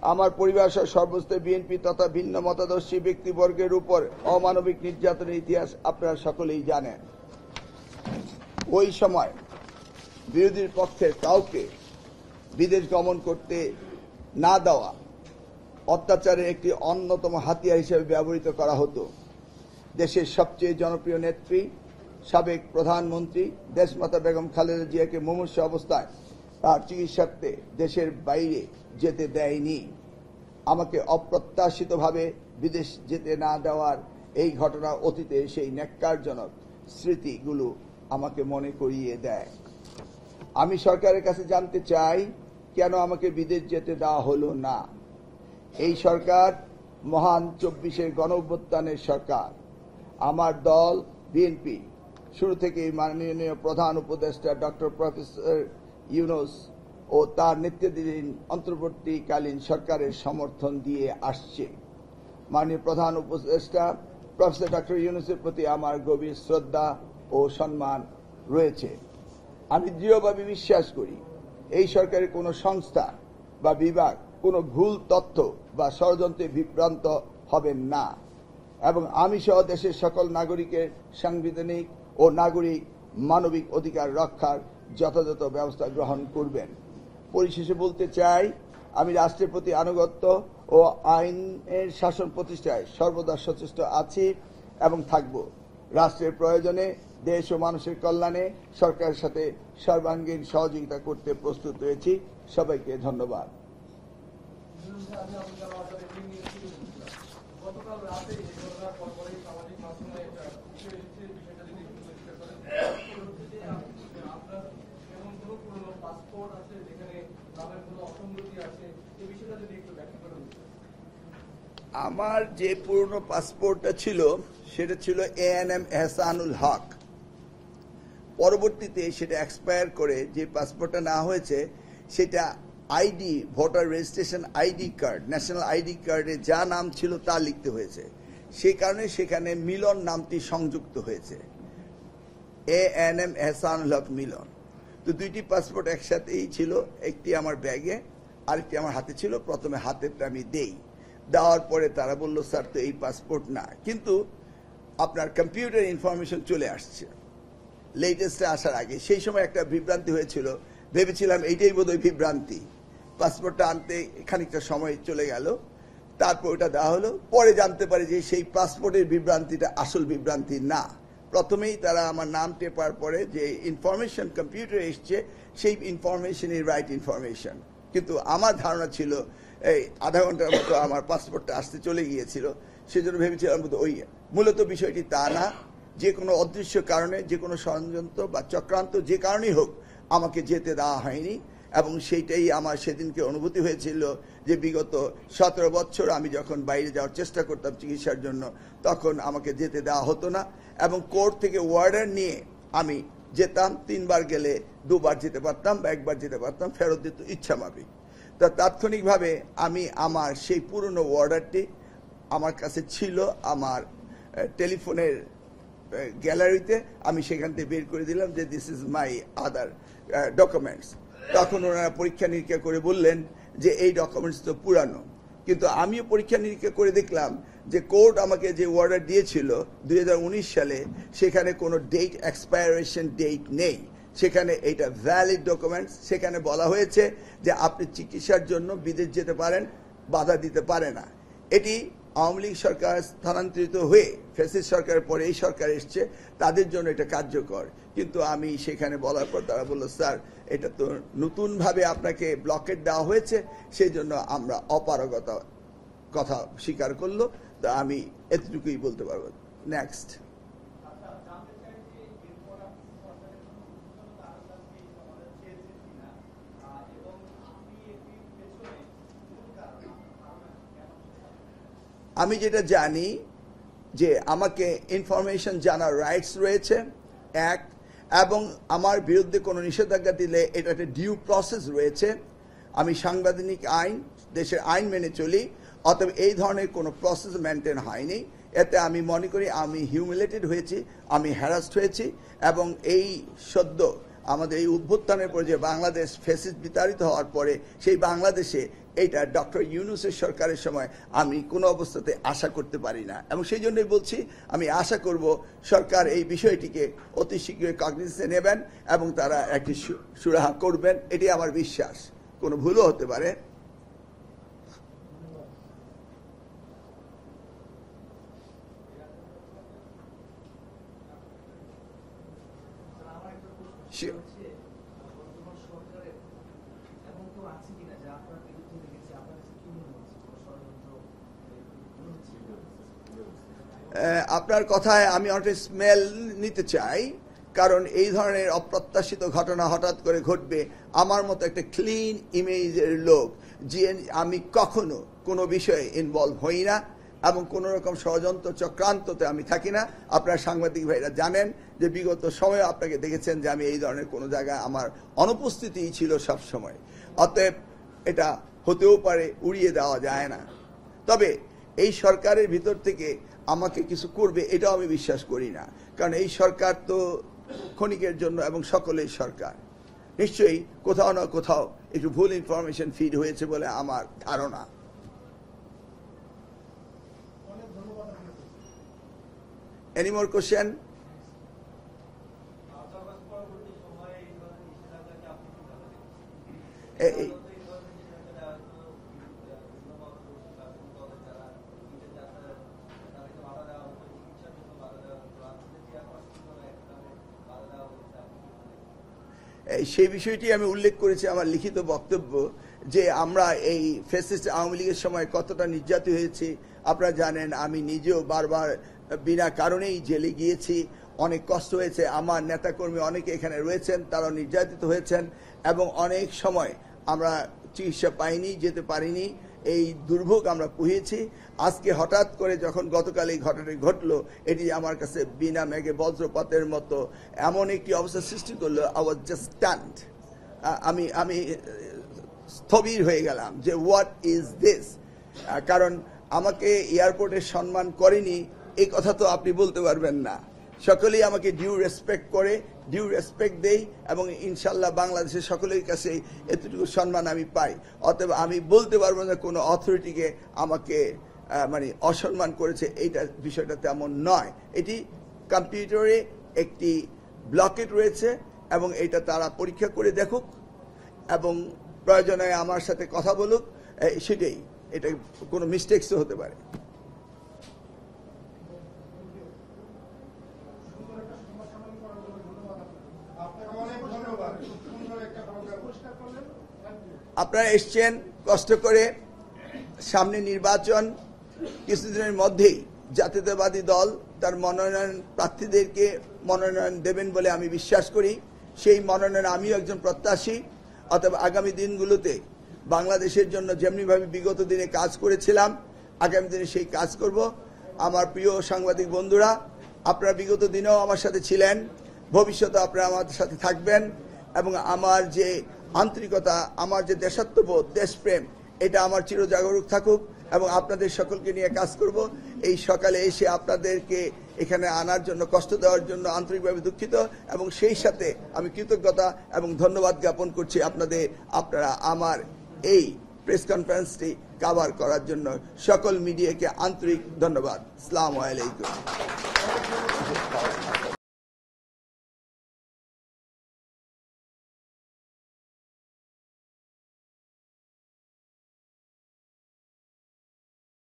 আমার পরিবার সহ সর্বস্তরে বিএনপি তথা ভিন্ন মতাদর্শী ব্যক্তিবর্গের উপর অমানবিক নির্যাতনের ইতিহাস আপনারা সকলেই জানেন। ওই সময় বিরোধীর পক্ষের কাউকে বিদেশ গমন করতে না দেওয়া অত্যাচারের একটি অন্যতম হাতিয়ার হিসেবে ব্যবহৃত করা হতো। দেশের সবচেয়ে জনপ্রিয় নেত্রী সাবেক প্রধানমন্ত্রী দেশমাতা বেগম খালেদা জিয়াকে মুমূর্ষু অবস্থায় তার চিকিৎসার্থে দেশের বাইরে যেতে দেয়নি। আমাকে অপ্রত্যাশিতভাবে বিদেশ যেতে না দেওয়ার এই ঘটনা অতীতে সেই ন্যাক্কারজনক স্মৃতিগুলো আমাকে মনে করিয়ে দেয়। আমি সরকারের কাছে জানতে চাই, কেন আমাকে বিদেশ যেতে দেওয়া হলো না? এই সরকার মহান 24-এর গণঅভ্যুত্থানের সরকার। আমার দল বিএনপি শুরু থেকেই মাননীয় প্রধান উপদেষ্টা ডক্টর প্রফেসর ইউনূস ও তার নেতৃত্বাধীন অন্তর্বর্তীকালীন সরকারের সমর্থন দিয়ে আসছে। মাননীয় প্রধান উপদেষ্টা প্রফেসর ডক্টর ইউনূসের প্রতি আমার গভীর শ্রদ্ধা ও সম্মান রয়েছে। আমি দৃঢ়ভাবে বিশ্বাস করি, এই সরকারের কোনো সংস্থা বা বিভাগ কোনো ভুল তথ্য বা ষড়যন্ত্রে বিভ্রান্ত হবেন না এবং আমি সহ দেশের সকল নাগরিকের সাংবিধানিক ও নাগরিক মানবিক অধিকার রক্ষার যথাযথ ব্যবস্থা গ্রহণ করবেন। পরিশেষে বলতে চাই, আমি রাষ্ট্রের প্রতি আনুগত্য ও আইনের শাসন প্রতিষ্ঠায় সর্বদা সচেষ্ট আছি এবং থাকব। রাষ্ট্রের প্রয়োজনে দেশ ও মানুষের কল্যাণে সরকারের সাথে সর্বাঙ্গীন সহযোগিতা করতে প্রস্তুত রয়েছি। সবাইকে ধন্যবাদ। আমার যে পুরনো পাসপোর্টটা ছিল সেটা ছিল ANM এহসানুল হক। পরবর্তীতে সেটা এক্সপায়ার করে যে পাসপোর্টটা না হয়েছে সেটা ID, voter registration ID card, national ID কার্ডে যা নাম ছিল তা লিখতে হয়েছে। সেই কারণে সেখানে মিলন নামটি সংযুক্ত হয়েছে, ANM এহসানুল হক মিলন। তো দুইটি পাসপোর্ট একসাথেই ছিল, একটি আমার ব্যাগে আরেকটি আমার হাতে ছিল। প্রথমে হাতেরটা আমি দেওয়ার পরে তারা বলল, স্যার তো এই পাসপোর্ট না, কিন্তু আপনার কম্পিউটার ইনফরমেশন চলে আসছে লেটেস্টে আসার আগে। সেই সময় একটা বিভ্রান্তি হয়েছিল, ভেবেছিলাম এইটাই বোধহয় বিভ্রান্তি। পাসপোর্টটা আনতে খানিকটা সময় চলে গেল, তারপর ওটা দেওয়া হলো। পরে জানতে পারি যে সেই পাসপোর্টের বিভ্রান্তিটা আসল বিভ্রান্তি না। প্রথমেই তারা আমার নাম টেপার পরে যে ইনফরমেশন কম্পিউটারে এসছে সেই ইনফরমেশনই রাইট ইনফরমেশন, কিন্তু আমার ধারণা ছিল এই আধা ঘন্টার মতো আমার পাসপোর্টটা আসতে চলে গিয়েছিল। সেজন্য ভেবেছিলাম ওই মূলত বিষয়টি তা না। যে কোনো অদৃশ্য কারণে, যে কোনো ষড়যন্ত্র বা চক্রান্ত যে কারণেই হোক আমাকে যেতে দেওয়া হয়নি এবং সেইটাই আমার সেদিনকে অনুভূতি হয়েছিল যে বিগত 17 বছর আমি যখন বাইরে যাওয়ার চেষ্টা করতাম চিকিৎসার জন্য, তখন আমাকে যেতে দেওয়া হতো না এবং কোর্ট থেকে ওয়ার্ডার নিয়ে আমি যেতাম। 3 বার গেলে 2 বার যেতে পারতাম বা 1 বার যেতে পারতাম, ফেরত দিত ইচ্ছা মাফিক। তা তাৎক্ষণিকভাবে আমি আমার সেই পুরনো ওয়ার্ডারটি আমার কাছে ছিল আমার টেলিফোনের গ্যালারিতে। আমি সেখান থেকে বের করে দিলাম যে this is my other documents. তখন ওনারা পরীক্ষা নিরীক্ষা করে বললেন যে এই ডকুমেন্টস তো পুরানো, কিন্তু আমিও পরীক্ষা নিরীক্ষা করে দেখলাম যে কোর্ট আমাকে যে অর্ডার দিয়েছিল 2019 সালে সেখানে কোনো ডেট এক্সপায়ারেশন ডেট নেই, সেখানে এটা ভ্যালিড ডকুমেন্টস। সেখানে বলা হয়েছে যে আপনি চিকিৎসার জন্য বিদেশ যেতে পারেন, বাধা দিতে পারে না। এটি আওয়ামী লীগ সরকার স্থানান্তরিত হয়ে ফ্যাসিস্ট সরকারের পরে এই সরকার এসছে, তাদের জন্য এটা কার্যকর। কিন্তু আমি সেখানে বলার পর তারা বলল, স্যার এটা তো নতুনভাবে আপনাকে ব্লকেট দেওয়া হয়েছে, সেই জন্য আমরা অপারগতা কথা স্বীকার করলো। তা আমি এতটুকুই বলতে পারবো। নেক্সট। আমি যেটা জানি যে আমাকে ইনফরমেশন জানার রাইটস রয়েছে এক, এবং আমার বিরুদ্ধে কোনো নিষেধাজ্ঞা দিলে এটা একটা ডিউ প্রসেস রয়েছে। আমি সাংবিধানিক আইন, দেশের আইন মেনে চলি, অতএব এই ধরনের কোনো প্রসেস মেনটেন হয়নি। এতে আমি মনে করি আমি হিউমিলেটেড হয়েছি, আমি হ্যারাসড হয়েছি এবং এই সদ্য আমাদের এই উদ্ভুত্থানের পরে যে বাংলাদেশ ফ্যাসিস্ট বিতাড়িত হওয়ার পরে সেই বাংলাদেশে এইটা ডক্টর ইউনূসের সরকারের সময় আমি কোনো অবস্থাতে আশা করতে পারি না, এবং সেই জন্যই বলছি আমি আশা করব সরকার এই বিষয়টিকে অতি শীঘ্রই কগনিজেন্সে নেবেন এবং তারা একটি সুরাহা করবেন, এটি আমার বিশ্বাস। কোনো ভুলও হতে পারে। আপনার কথায় আমি অনেক স্মেল নিতে চাই, কারণ এই ধরনের অপ্রত্যাশিত ঘটনা হঠাৎ করে ঘটবে। আমার মতো একটা ক্লিন ইমেজের লোক যে আমি কখনো কোনো বিষয়ে ইনভলভ হই না এবং কোনো রকম ষড়যন্ত্র চক্রান্ততে আমি থাকি না। আপনার সাংবাদিক ভাইরা জানেন যে বিগত সময়ে আপনাকে দেখেছেন যে আমি এই ধরনের কোনো জায়গায় আমার অনুপস্থিতি ছিল সব সময়। অতএব এটা হতেও পারে, উড়িয়ে দেওয়া যায় না। তবে এই সরকারের ভিতর থেকে আমাকে কিছু করবে এটাও আমি বিশ্বাস করি না, কারণ এই সরকার তো ক্ষণিকের জন্য এবং সকলের সরকার। নিশ্চয়ই কোথাও না কোথাও একটু ভুল ইনফরমেশন ফিড হয়েছে বলে আমার ধারণা। Any more question? সেই বিষয়টি আমি উল্লেখ করেছি আমার লিখিত বক্তব্য, যে আমরা এই ফ্যাসিস্ট আওয়ামী লীগের সময় কতটা নির্যাতিত হয়েছি আপনারা জানেন। আমি নিজেও বারবার বিনা কারণেই জেলে গিয়েছি, অনেক কষ্ট হয়েছে। আমার নেতাকর্মী অনেকে এখানে রয়েছেন, তারা নির্যাতিত হয়েছেন এবং অনেক সময় আমরা চিকিৎসা পাইনি, যেতে পারিনি। এই দুর্ভোগ আমরা পুহিয়েছি। আজকে হঠাৎ করে যখন গতকাল এই ঘটনাটি ঘটলো, এটি আমার কাছে বিনা মেঘে বজ্রপাতের মতো এমন একটি অবস্থা সৃষ্টি করলো। I was just stand. আমি স্থবির হয়ে গেলাম যে হোয়াট ইজ দিস। কারণ আমাকে এয়ারপোর্টে সম্মান করেনি এই কথা তো আপনি বলতে পারবেন না। সকলেই আমাকে ডিউ রেসপেক্ট করে, ডিউ রেসপেক্ট দেই এবং ইনশাল্লাহ বাংলাদেশের সকলের কাছে এতটুকু সম্মান আমি পাই। অতএব আমি বলতে পারবো না কোনো অথরিটিকে আমাকে মানে অসম্মান করেছে, এইটা বিষয়টা তেমন নয়। এটি কম্পিউটারে একটি ব্লকেট রয়েছে এবং এটা তারা পরীক্ষা করে দেখুক এবং প্রয়োজনে আমার সাথে কথা বলুক, সেটাই। এটা কোনো মিস্টেকসও হতে পারে। আপনারা এসছেন কষ্ট করে, সামনে নির্বাচন, কিছুদিনের মধ্যেই জাতীয়তাবাদী দল তার মনোনয়ন প্রার্থীদেরকে মনোনয়ন দেবেন বলে আমি বিশ্বাস করি। সেই মনোনয়ন আমিও একজন প্রত্যাশী। অতএব আগামী দিনগুলোতে বাংলাদেশের জন্য যেমনিভাবে বিগত দিনে কাজ করেছিলাম, আগামী দিনে সেই কাজ করব। আমার প্রিয় সাংবাদিক বন্ধুরা, আপনারা বিগত দিনেও আমার সাথে ছিলেন, ভবিষ্যতে আপনারা আমাদের সাথে থাকবেন এবং আমার যে আন্তরিকতা, আমার যে দেশাত্মবোধ, দেশপ্রেম, এটা আমার চিরজাগরুক থাকুক এবং আপনাদের সকলকে নিয়ে কাজ করব। এই সকালে এসে আপনাদেরকে এখানে আনার জন্য, কষ্ট দেওয়ার জন্য আন্তরিকভাবে দুঃখিত এবং সেই সাথে আমি কৃতজ্ঞতা এবং ধন্যবাদ জ্ঞাপন করছি আপনারা আমার এই প্রেস কনফারেন্সটি কভার করার জন্য সকল মিডিয়াকে আন্তরিক ধন্যবাদ। আসসালামু আলাইকুম।